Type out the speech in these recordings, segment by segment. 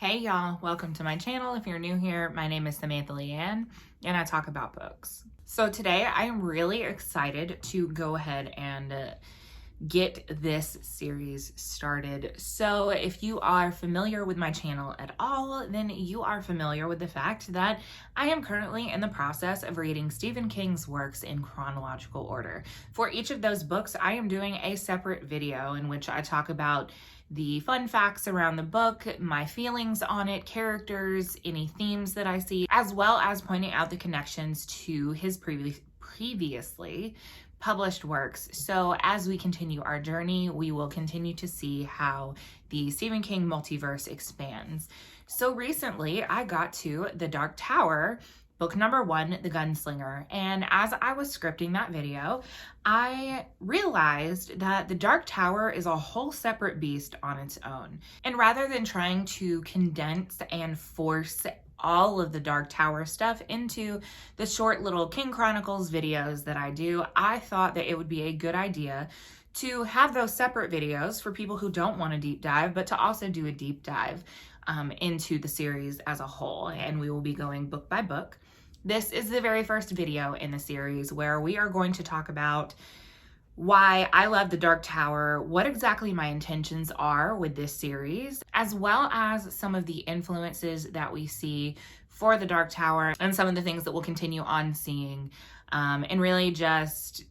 Hey y'all, welcome to my channel. If you're new here, my name is Samantha Leighanne and I talk about books. So today I am really excited to go ahead and get this series started. So if you are familiar with my channel at all, then you are familiar with the fact that I am currently in the process of reading Stephen King's works in chronological order. For each of those books, I am doing a separate video in which I talk about the fun facts around the book, my feelings on it, characters, any themes that I see, as well as pointing out the connections to his previously published works. So as we continue our journey, we will continue to see how the Stephen King multiverse expands. So recently I got to The Dark Tower, book number 1, The Gunslinger. And as I was scripting that video, I realized that The Dark Tower is a whole separate beast on its own. And rather than trying to condense and force all of the Dark Tower stuff into the short little King Chronicles videos that I do, I thought that it would be a good idea to have those separate videos for people who don't want a deep dive, but to also do a deep dive into the series as a whole. And we will be going book by book. This is the very first video in the series where we are going to talk about why I love The Dark Tower, what exactly my intentions are with this series, as well as some of the influences that we see for The Dark Tower and some of the things that we'll continue on seeing, and really just,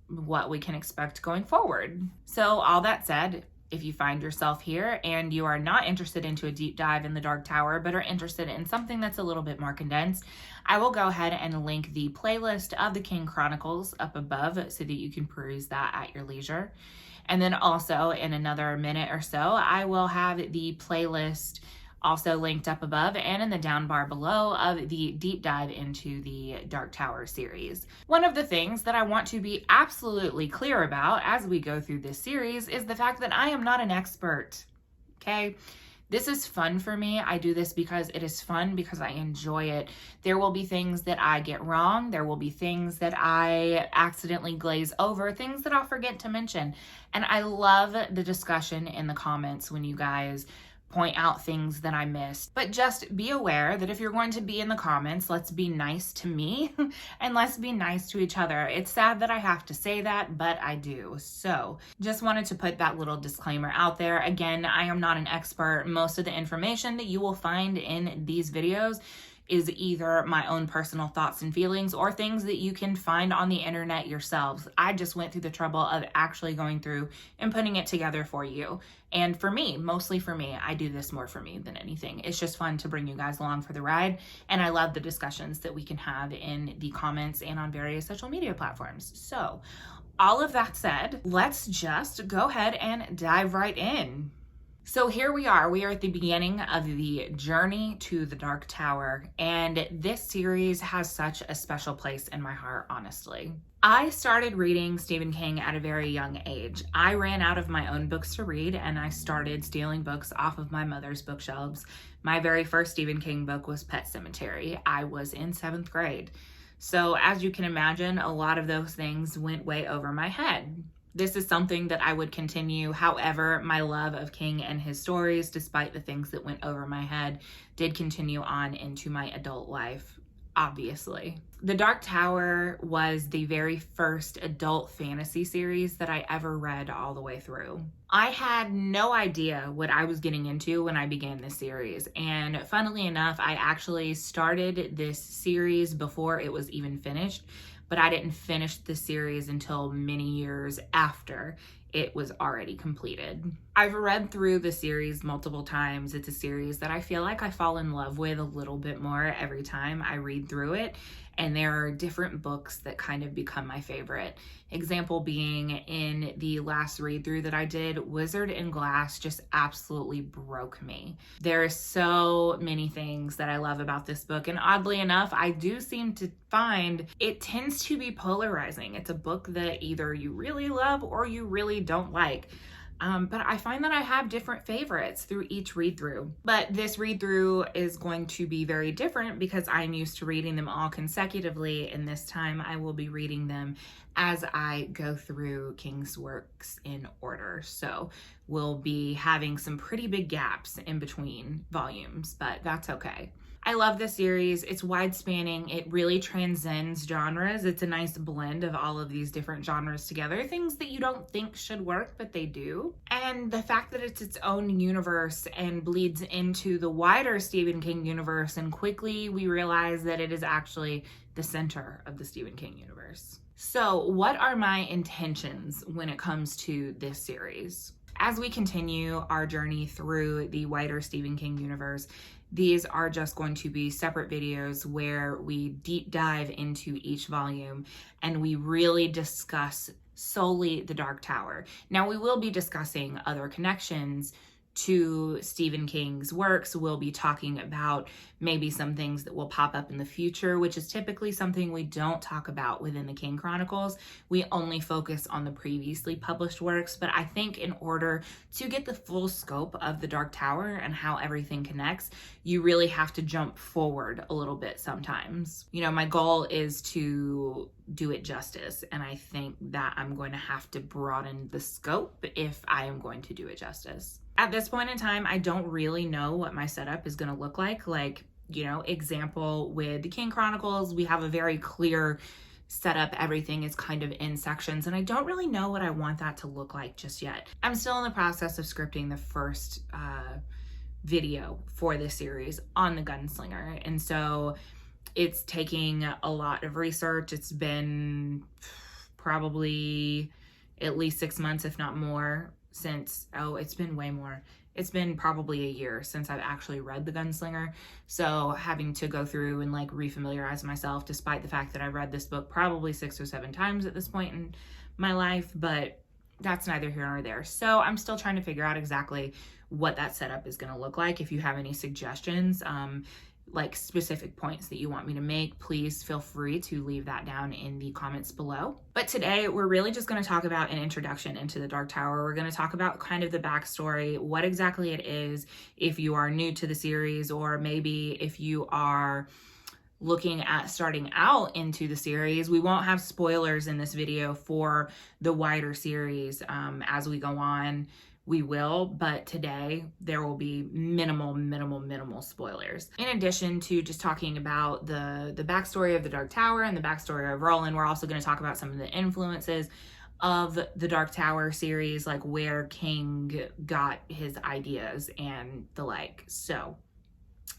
what we can expect going forward. So all that said, if you find yourself here and you are not interested into a deep dive in The Dark Tower, but are interested in something that's a little bit more condensed, I will go ahead and link the playlist of the King Chronicles up above so that you can peruse that at your leisure. And then also in another minute or so, I will have the playlist also linked up above and in the down bar below of the deep dive into the Dark Tower series. One of the things that I want to be absolutely clear about as we go through this series is the fact that I am not an expert, okay? This is fun for me. I do this because it is fun, because I enjoy it. There will be things that I get wrong. There will be things that I accidentally glaze over, things that I'll forget to mention. And I love the discussion in the comments when you guys point out things that I missed. But just be aware that if you're going to be in the comments, let's be nice to me and let's be nice to each other. It's sad that I have to say that, but I do. So just wanted to put that little disclaimer out there. Again, I am not an expert. Most of the information that you will find in these videos is either my own personal thoughts and feelings or things that you can find on the internet yourselves. I just went through the trouble of actually going through and putting it together for you. And for me, mostly for me, I do this more for me than anything. It's just fun to bring you guys along for the ride. And I love the discussions that we can have in the comments and on various social media platforms. So all of that said, let's just go ahead and dive right in. So here we are at the beginning of the journey to the Dark Tower, and this series has such a special place in my heart, honestly. I started reading Stephen King at a very young age. I ran out of my own books to read, and I started stealing books off of my mother's bookshelves. My very first Stephen King book was Pet Sematary. I was in 7th grade. So as you can imagine, a lot of those things went way over my head. This is something that I would continue. However, my love of King and his stories, despite the things that went over my head, did continue on into my adult life, obviously. The Dark Tower was the very first adult fantasy series that I ever read all the way through. I had no idea what I was getting into when I began this series. And funnily enough, I actually started this series before it was even finished. But I didn't finish the series until many years after it was already completed. I've read through the series multiple times. It's a series that I feel like I fall in love with a little bit more every time I read through it. And there are different books that kind of become my favorite. Example being in the last read through that I did, Wizard in Glass just absolutely broke me. There are so many things that I love about this book. And oddly enough, I do seem to find it tends to be polarizing. It's a book that either you really love or you really don't like. but I find that I have different favorites through each read through. But this read through is going to be very different because I'm used to reading them all consecutively, and this time I will be reading them as I go through King's works in order. So we'll be having some pretty big gaps in between volumes, but that's okay. I love this series. It's wide spanning. It really transcends genres. It's a nice blend of all of these different genres together. Things that you don't think should work, but they do. And the fact that it's its own universe and bleeds into the wider Stephen King universe, and quickly we realize that it is actually the center of the Stephen King universe. So what are my intentions when it comes to this series? As we continue our journey through the wider Stephen King universe, these are just going to be separate videos where we deep dive into each volume and we really discuss solely The Dark Tower. Now, we will be discussing other connections to Stephen King's works. We'll be talking about maybe some things that will pop up in the future, which is typically something we don't talk about within the King Chronicles. We only focus on the previously published works, but I think in order to get the full scope of The Dark Tower and how everything connects, you really have to jump forward a little bit sometimes. You know, my goal is to do it justice, and I think that I'm going to have to broaden the scope if I am going to do it justice. At this point in time, I don't really know what my setup is going to look like. Like, you know, example with the King Chronicles, we have a very clear setup. Everything is kind of in sections, and I don't really know what I want that to look like just yet. I'm still in the process of scripting the first video for this series on the Gunslinger, and so it's taking a lot of research. It's been probably at least 6 months, if not more, since, it's been way more. It's been probably a year since I've actually read The Gunslinger. So having to go through and like refamiliarize myself, despite the fact that I've read this book probably 6 or 7 times at this point in my life, but that's neither here nor there. So I'm still trying to figure out exactly what that setup is going to look like. If you have any suggestions, like specific points that you want me to make, please feel free to leave that down in the comments below. But today we're really just going to talk about an introduction into the Dark Tower. We're going to talk about kind of the backstory, what exactly it is if you are new to the series, or maybe if you are looking at starting out into the series. We won't have spoilers in this video for the wider series. As we go on, we will, but today there will be minimal spoilers. In addition to just talking about the backstory of the Dark Tower and the backstory of Roland, we're also going to talk about some of the influences of the Dark Tower series, like where King got his ideas and the like. So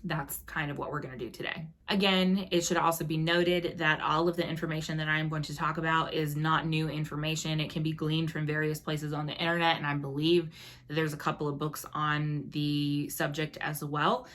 that's kind of what we're going to do today. Again, it should also be noted that all of the information that I'm going to talk about is not new information. It can be gleaned from various places on the internet, and I believe that there's a couple of books on the subject as well.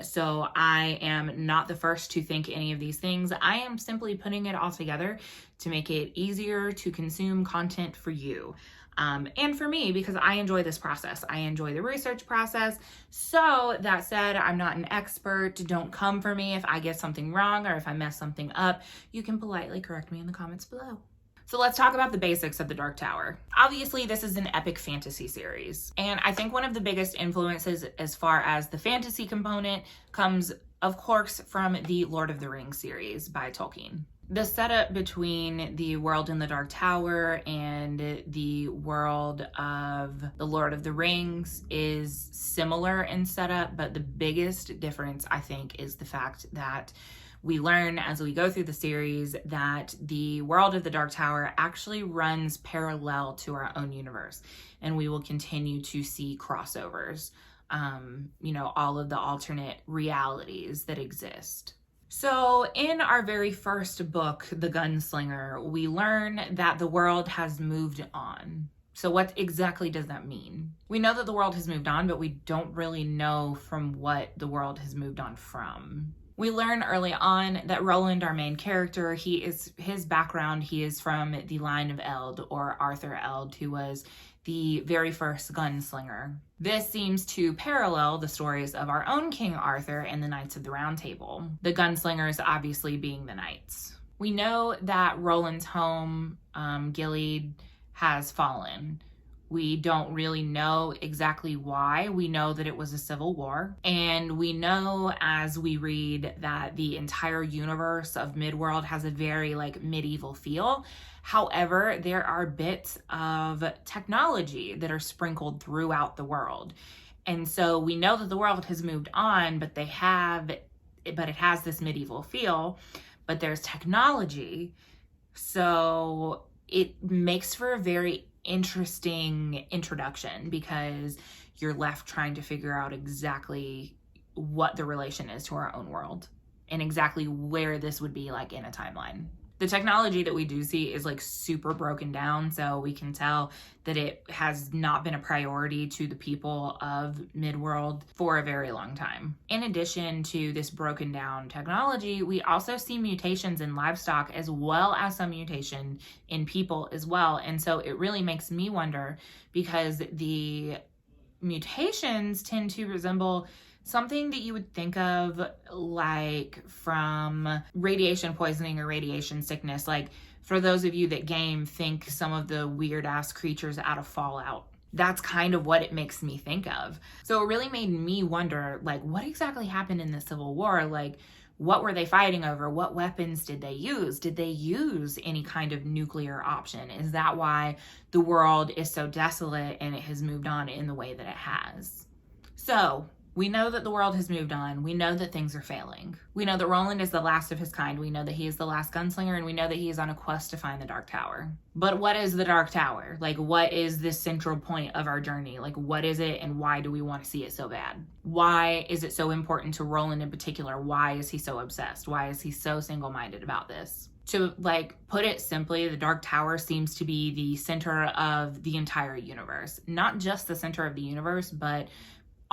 So I am not the first to think any of these things. I am simply putting it all together to make it easier to consume content for you. And for me, because I enjoy this process. I enjoy the research process. So that said, I'm not an expert. Don't come for me if I get something wrong or if I mess something up. You can politely correct me in the comments below. So let's talk about the basics of the Dark Tower. Obviously, this is an epic fantasy series. And I think one of the biggest influences as far as the fantasy component comes, of course, from the Lord of the Rings series by Tolkien. The setup between the world in the Dark Tower and the world of the Lord of the Rings is similar in setup, but the biggest difference, I think, is the fact that we learn as we go through the series that the world of the Dark Tower actually runs parallel to our own universe, and we will continue to see crossovers, you know, all of the alternate realities that exist. So in our very first book, The Gunslinger, we learn that the world has moved on. So what exactly does that mean? We know that the world has moved on, but we don't really know from what the world has moved on from. We learn early on that Roland, our main character, his background, he is from the line of Eld, or Arthur Eld, who was the very first gunslinger. This seems to parallel the stories of our own King Arthur and the Knights of the Round Table, the gunslingers obviously being the knights. We know that Roland's home, Gilead, has fallen. We don't really know exactly why. We know that it was a civil war. And we know as we read that the entire universe of Midworld has a very like medieval feel. However, there are bits of technology that are sprinkled throughout the world. And so we know that the world has moved on, but it has this medieval feel, but there's technology. So it makes for a very interesting introduction because you're left trying to figure out exactly what the relation is to our own world and exactly where this would be like in a timeline. The technology that we do see is like super broken down, so we can tell that it has not been a priority to the people of Midworld for a very long time. In addition to this broken down technology, we also see mutations in livestock as well as some mutation in people as well. And so it really makes me wonder, because the mutations tend to resemble something that you would think of like from radiation poisoning or radiation sickness. Like for those of you that game, think some of the weird ass creatures out of Fallout. That's kind of what it makes me think of. So it really made me wonder, like, what exactly happened in the Civil War? Like, what were they fighting over? What weapons did they use? Did they use any kind of nuclear option? Is that why the world is so desolate and it has moved on in the way that it has? So we know that the world has moved on. We know that things are failing. We know that Roland is the last of his kind. We know that he is the last gunslinger, and we know that he is on a quest to find the Dark Tower. But what is the Dark Tower? Like, what is this central point of our journey? Like, what is it, and why do we want to see it so bad? Why is it so important to Roland in particular? Why is he so obsessed? Why is he so single-minded about this? To like put it simply, the Dark Tower seems to be the center of the entire universe. Not just the center of the universe, but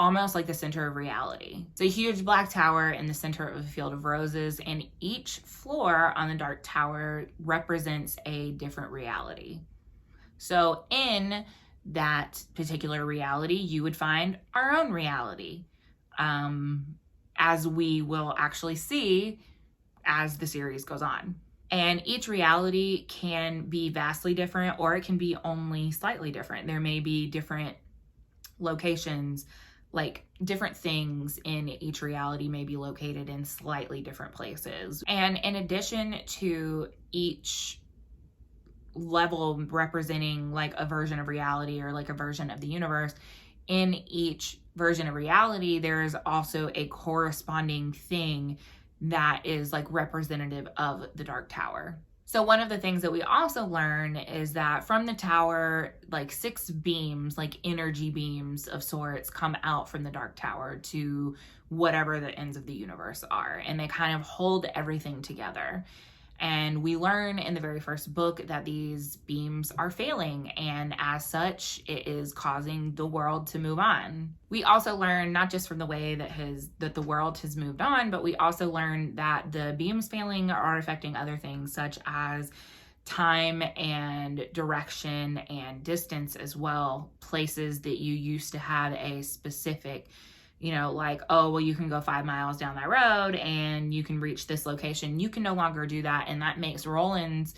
almost like the center of reality. It's a huge black tower in the center of a field of roses, and each floor on the Dark Tower represents a different reality. So in that particular reality, you would find our own reality, as we will actually see as the series goes on. And each reality can be vastly different, or it can be only slightly different. There may be different locations, like different things in each reality may be located in slightly different places. And in addition to each level representing like a version of reality or like a version of the universe, in each version of reality, there is also a corresponding thing that is like representative of the Dark Tower. So one of the things that we also learn is that from the tower, like 6 beams, like energy beams of sorts, come out from the Dark Tower to whatever the ends of the universe are. And they kind of hold everything together. And we learn in the very first book that these beams are failing, and as such, it is causing the world to move on. We also learn not just from the way that the world has moved on, but we also learn that the beams failing are affecting other things such as time and direction and distance as well. Places that you used to have a specific, like, oh, well, you can go 5 miles down that road and you can reach this location. You can no longer do that. And that makes Roland's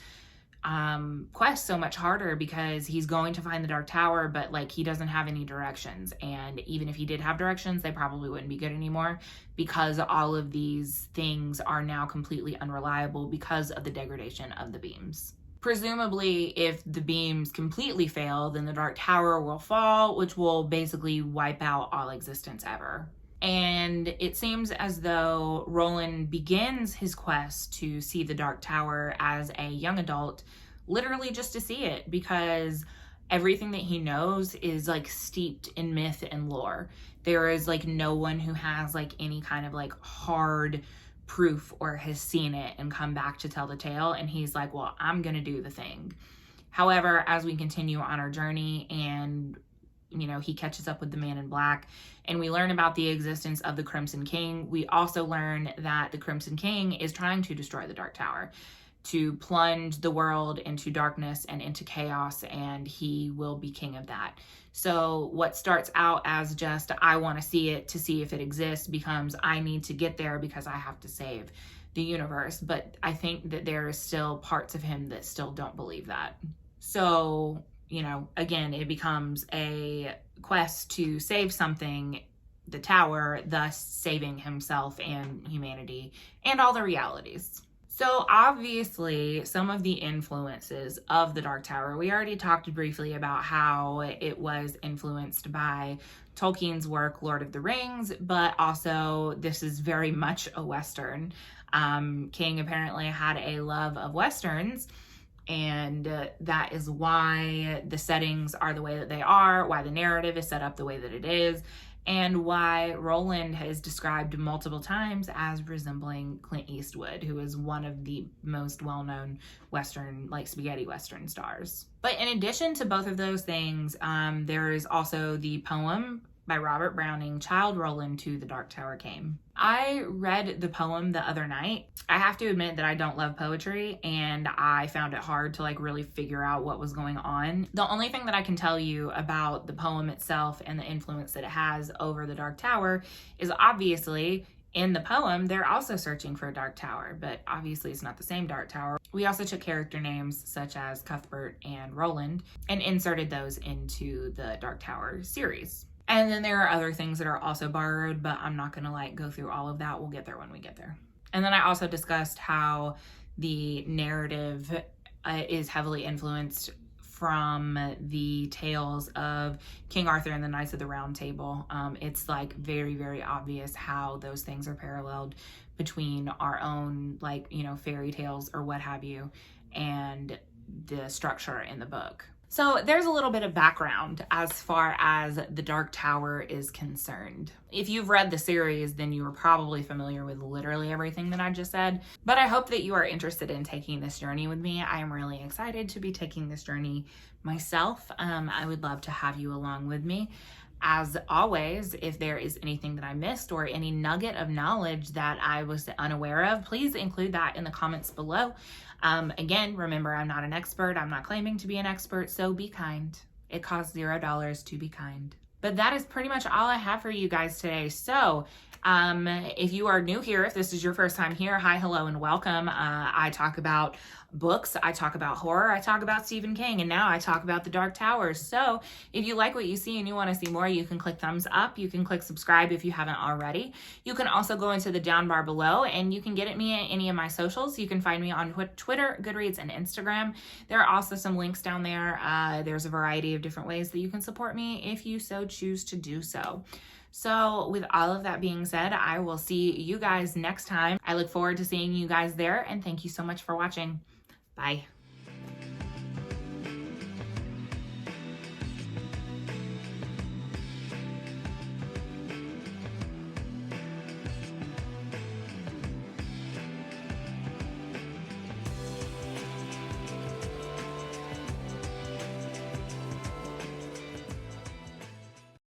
quest so much harder, because he's going to find the Dark Tower, but like he doesn't have any directions. And even if he did have directions, they probably wouldn't be good anymore, because all of these things are now completely unreliable because of the degradation of the beams. Presumably, if the beams completely fail, then the Dark Tower will fall, which will basically wipe out all existence ever. And it seems as though Roland begins his quest to see the Dark Tower as a young adult, literally just to see it, because everything that he knows is like steeped in myth and lore. There is like no one who has like any kind of like hard proof or has seen it and come back to tell the tale, and he's like, well, I'm gonna do the thing. However, as we continue on our journey and he catches up with the Man in Black and we learn about the existence of the Crimson King, we also learn that the Crimson King is trying to destroy the Dark Tower, to plunge the world into darkness and into chaos, and he will be king of that. So what starts out as just, I want to see it to see if it exists, becomes, I need to get there because I have to save the universe. But I think that there is still parts of him that still don't believe that. So you know, again, it becomes a quest to save something, the tower, thus saving himself and humanity and all the realities. So obviously, some of the influences of the Dark Tower, we already talked briefly about how it was influenced by Tolkien's work, Lord of the Rings, but also this is very much a Western. King apparently had a love of Westerns, and that is why the settings are the way that they are, why the narrative is set up the way that it is, and why Roland is described multiple times as resembling Clint Eastwood, who is one of the most well-known Western, like spaghetti Western stars. But in addition to both of those things, there is also the poem by Robert Browning, Childe Roland to the Dark Tower Came. I read the poem the other night. I have to admit that I don't love poetry, and I found it hard to like really figure out what was going on. The only thing that I can tell you about the poem itself and the influence that it has over the Dark Tower is obviously in the poem, they're also searching for a Dark Tower, but obviously it's not the same Dark Tower. We also took character names such as Cuthbert and Roland and inserted those into the Dark Tower series. And then there are other things that are also borrowed, but I'm not gonna like go through all of that. We'll get there when we get there. And then I also discussed how the narrative is heavily influenced from the tales of King Arthur and the Knights of the Round Table. It's like very, very obvious how those things are paralleled between our own, like, you know, fairy tales or what have you, and the structure in the book. So there's a little bit of background as far as the Dark Tower is concerned. If you've read the series, then you are probably familiar with literally everything that I just said. But I hope that you are interested in taking this journey with me. I am really excited to be taking this journey myself. I would love to have you along with me. As always, if there is anything that I missed or any nugget of knowledge that I was unaware of, please include that in the comments below. Again, remember, I'm not an expert. I'm not claiming to be an expert, so be kind. It costs $0 to be kind. But that is pretty much all I have for you guys today. So if you are new here, if this is your first time here, hi, hello, and welcome. I talk about books, I talk about horror, I talk about Stephen King, and now I talk about the Dark Tower. So if you like what you see and you want to see more, you can click thumbs up. You can click subscribe if you haven't already. You can also go into the down bar below and you can get at me at any of my socials. You can find me on Twitter, Goodreads, and Instagram. There are also some links down there. There's a variety of different ways that you can support me if you so choose to do so. So with all of that being said, I will see you guys next time. I look forward to seeing you guys there, and thank you so much for watching. Bye.